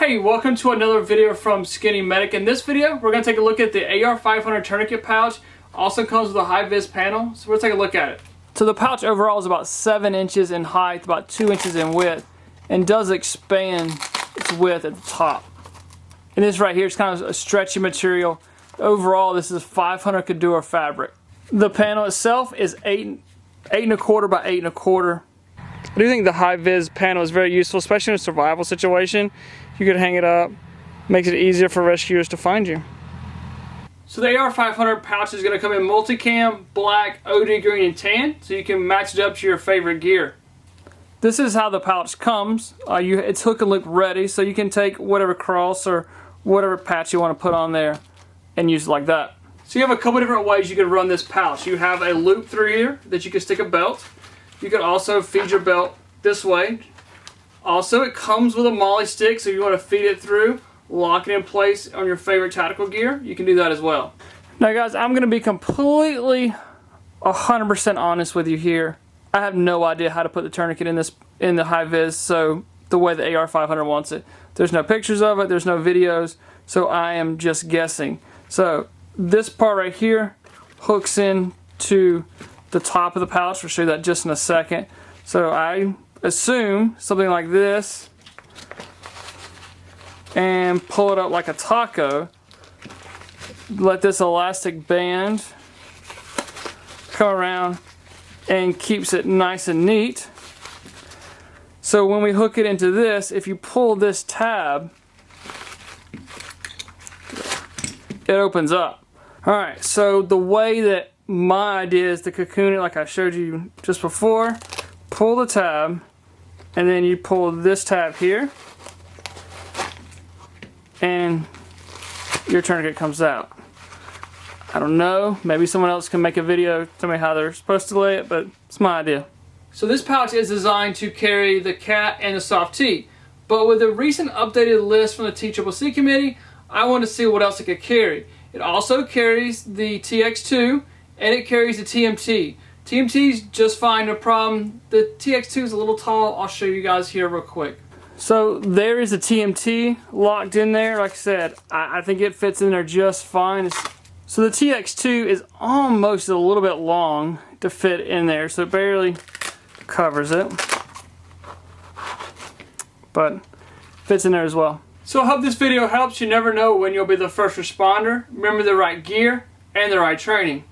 Hey, welcome to another video from SkinnyMedic. In this video, we're going to take a look at the AR500 Tourniquet pouch. Also comes with a high-vis panel, so we'll take a look at it. So the pouch overall is about 7 inches in height, about 2 inches in width, and does expand its width at the top. And this right here is kind of a stretchy material. Overall, this is 500 Couture fabric. The panel itself is 8.25 by 8.25. I do think the high-vis panel is very useful, especially in a survival situation. You could hang it up, makes it easier for rescuers to find you. So the AR500 pouch is going to come in multicam, black, OD green, and tan, so you can match it up to your favorite gear. This is how the pouch comes. It's hook and loop ready, so you can take whatever cross or whatever patch you want to put on there and use it like that. So you have a couple different ways you can run this pouch. You have a loop through here that you can stick a belt. You can also feed your belt this way. Also, it comes with a molly stick, so if you want to feed it through, lock it in place on your favorite tactical gear, you can do that as well. Now guys, I'm going to be completely 100% honest with you here. I have no idea how to put the tourniquet in the high-vis, so the way the AR500 wants it. There's no pictures of it, there's no videos, so I am just guessing. So this part right here hooks in to the top of the pouch. We'll show you that just in a second. So I assume something like this and pull it up like a taco. Let this elastic band come around and keeps it nice and neat. So when we hook it into this, if you pull this tab, it opens up. Alright, so the way that my idea is to cocoon it like I showed you just before, pull the tab, and then you pull this tab here, and your tourniquet comes out. I don't know, maybe someone else can make a video, tell me how they're supposed to lay it, but it's my idea. So this pouch is designed to carry the cat and the soft T, but with the recent updated list from the TCCC committee, I want to see what else it could carry. It also carries the TX2 and it carries the TMT. TMT's just fine, no problem. The TX2 is a little tall. I'll show you guys here real quick. So there is a TMT locked in there. Like I said, I think it fits in there just fine. So the TX2 is almost a little bit long to fit in there, so it barely covers it, but fits in there as well. So I hope this video helps. You never know when you'll be the first responder. Remember the right gear and the right training.